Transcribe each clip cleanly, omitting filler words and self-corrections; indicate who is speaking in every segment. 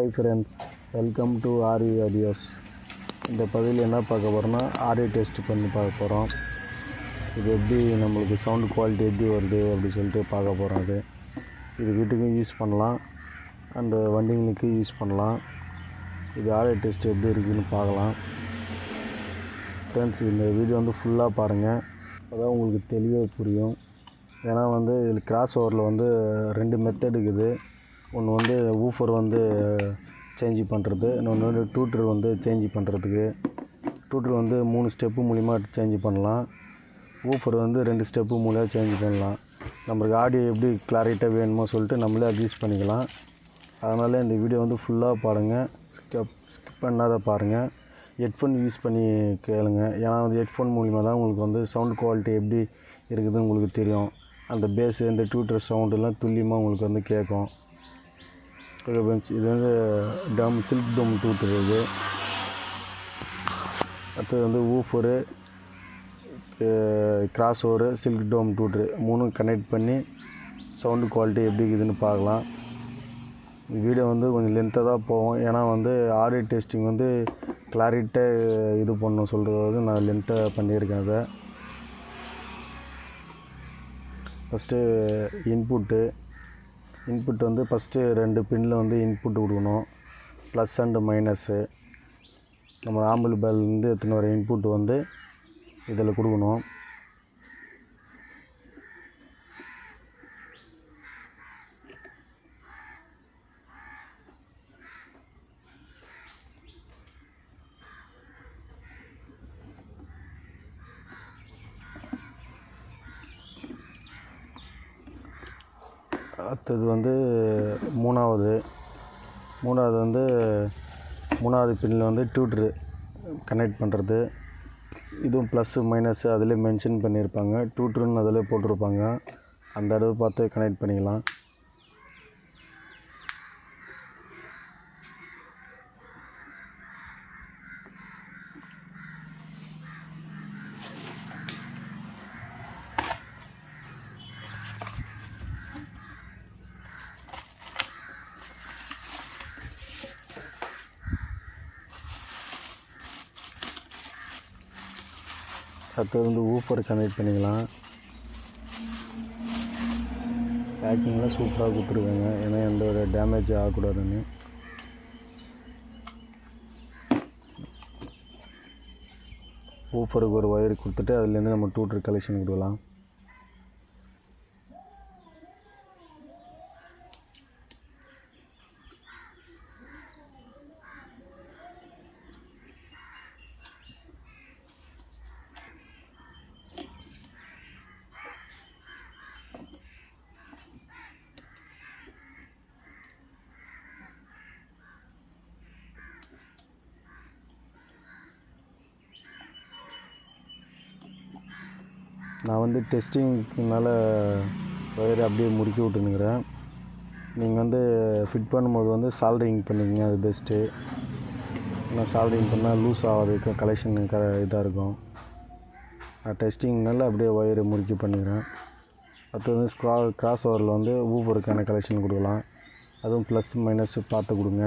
Speaker 1: Hi friends, welcome to RV audios. இந்த பதிவில் என்ன பார்க்க போகிறோன்னா ஆடியோ டெஸ்ட் பண்ணி பார்க்க போகிறோம். இது எப்படி நம்மளுக்கு சவுண்டு குவாலிட்டி எப்படி வருது அப்படி சொல்லிட்டு பார்க்க போகிறோம். இது வீட்டுக்கும் யூஸ் பண்ணலாம் அண்டு வண்டிங்களுக்கு யூஸ் பண்ணலாம். இது ஆடியோ டெஸ்ட் எப்படி இருக்குதுன்னு பார்க்கலாம். ஃப்ரெண்ட்ஸ், இந்த வீடியோ ஃபுல்லாக பாருங்கள், அதான் உங்களுக்கு தெளிவாக புரியும். ஏன்னா இதில் கிராஸ் ஓவரில் 2 மெத்தட் இருக்குது. ஒன்று வூஃபர் சேஞ்ச் பண்ணுறது, இன்னொன்று டூட்டர் சேஞ்ச் பண்ணுறதுக்கு. டூட்டர் 3 ஸ்டெப்பு மூலிமா சேஞ்ச் பண்ணலாம். வூஃபர் 2 ஸ்டெப்பு மூலிமா சேஞ்ச் பண்ணலாம். நம்மளுக்கு ஆடியோ எப்படி கிளாரிட்டாக வேணுமோ சொல்லிட்டு நம்மளே அட்ஜஸ்ட் பண்ணிக்கலாம். அதனால் இந்த வீடியோ ஃபுல்லாக பாருங்கள், ஸ்கிப் பண்ணாத பாருங்கள். ஹெட்ஃபோன் யூஸ் பண்ணி கேளுங்க. ஏன்னா ஹெட்ஃபோன் மூலிமா தான் உங்களுக்கு சவுண்ட் குவாலிட்டி எப்படி இருக்குதுன்னு உங்களுக்கு தெரியும். அந்த பேஸு, இந்த டூட்டர் சவுண்டெல்லாம் துல்லியமாக உங்களுக்கு கேட்கும். இது சில்க் டோம் டூட்டர். இது அடுத்தது வூஃபரு, கிராஸ் ஓவரு, சில்க் டோம் டூட்ரு 3 கனெக்ட் பண்ணி சவுண்டு குவாலிட்டி எப்படி இருக்குதுன்னு பார்க்கலாம். வீடியோ கொஞ்சம் லென்த்தாக தான் போகும். ஏன்னா ஆடியோ டெஸ்டிங் கிளாரிட்டாக இது பண்ணணும் சொல்கிறது நான் லென்த்தாக பண்ணியிருக்கேன். அதை ஃபஸ்ட்டு இன்புட் ஃபஸ்ட்டு 2 பின்னில் இன்புட் கொடுக்கணும். ப்ளஸ் அண்டு மைனஸு நம்ம ஆம்பிள் பேல்லேருந்து எத்தனை வர இன்புட் இதில் கொடுக்கணும். அடுத்தது மூணாவது பின்னில் டியூட்ரு கனெக்ட் பண்ணுறது. இதுவும் ப்ளஸ்ஸு மைனஸு அதிலே மென்ஷன் பண்ணியிருப்பாங்க. டியூட்ருன்னு அதிலே போட்டிருப்பாங்க. அந்த அளவு பார்த்து கனெக்ட் பண்ணிக்கலாம். அடுத்தது வூஃபர் கனெக்ட் பண்ணிக்கலாம். பேக்கிங்லாம் சூப்பராக கொடுத்துருக்காங்க, ஏன்னா எந்த ஒரு டேமேஜ் ஆகக்கூடாதுன்னு. வூஃபருக்கு ஒரு ஒயர் கொடுத்துட்டு அதுலேருந்து நம்ம டூட்டர் கலெக்ஷன் கொடுக்கலாம். நான் டெஸ்டிங்னால ஒயரை அப்படியே முறுக்கி விட்டுனுக்கிறேன். நீங்கள் ஃபிட் பண்ணும்போது சால்ட்ரிங் பண்ணிக்கங்க, அது பெஸ்ட்டு. ஏன்னா சால்ட்ரிங் பண்ணால் லூஸ் ஆகாது, கலெக்ஷன் இதாக இருக்கும். நான் டெஸ்டிங்னால அப்படியே ஒயரை முறுக்கி பண்ணிக்கிறேன். அடுத்தது கிராஸ் ஓவரில் வூஃபருக்கான கலெக்ஷன் கொடுக்கலாம். அதுவும் ப்ளஸ் மைனஸ் பார்த்து கொடுங்க.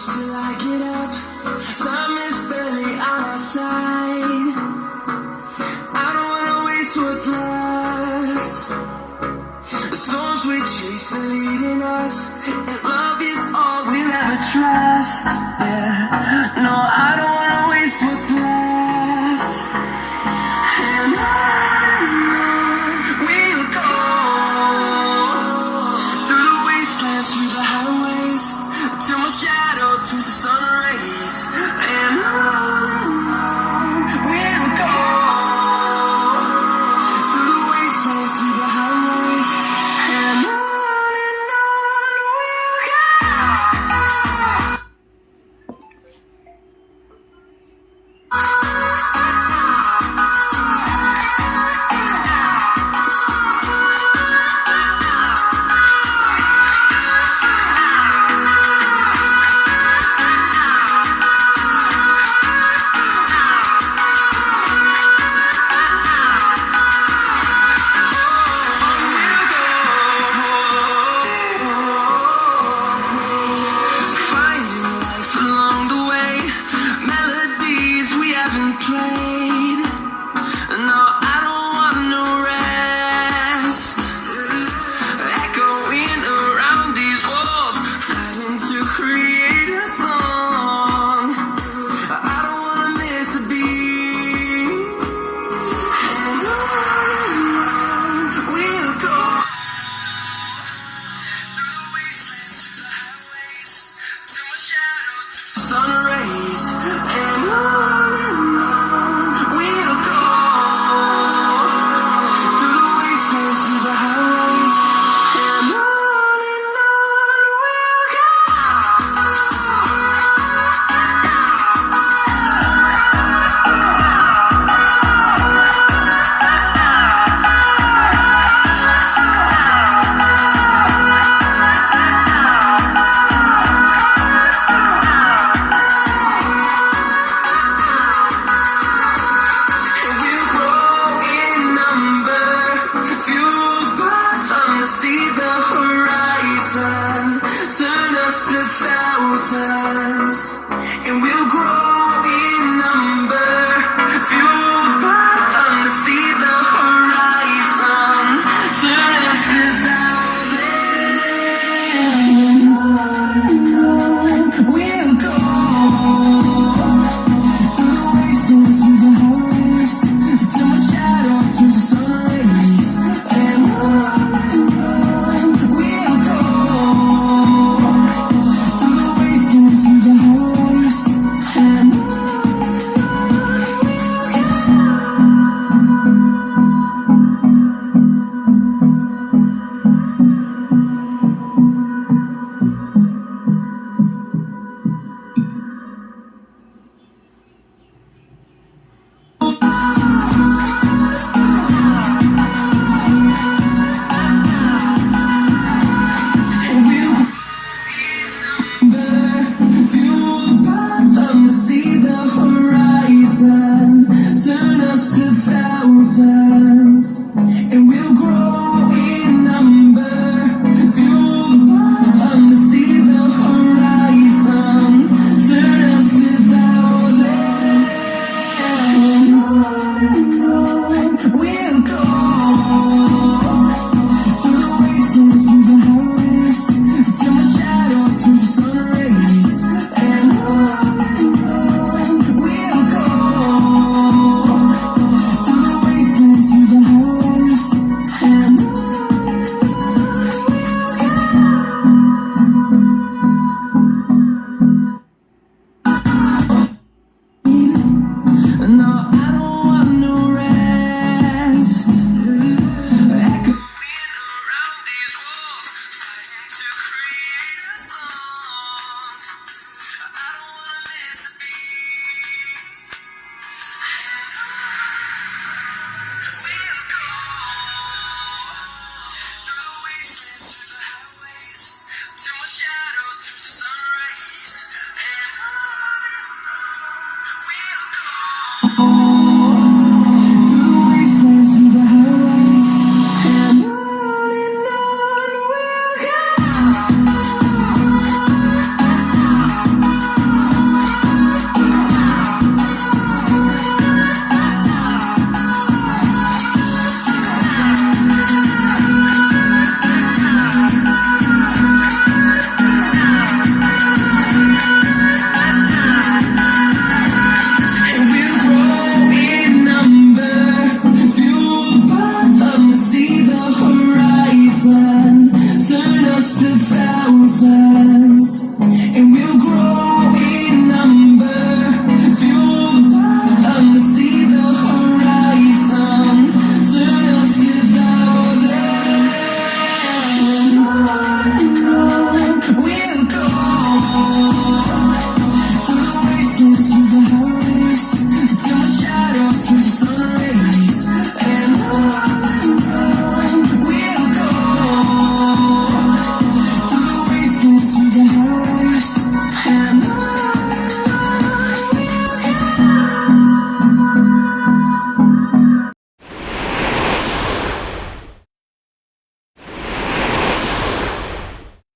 Speaker 2: Till I get up, time is barely on our side. I don't wanna waste what's left. The storms we chase are leading us, and love is all we'll ever trust. Yeah, no, I don't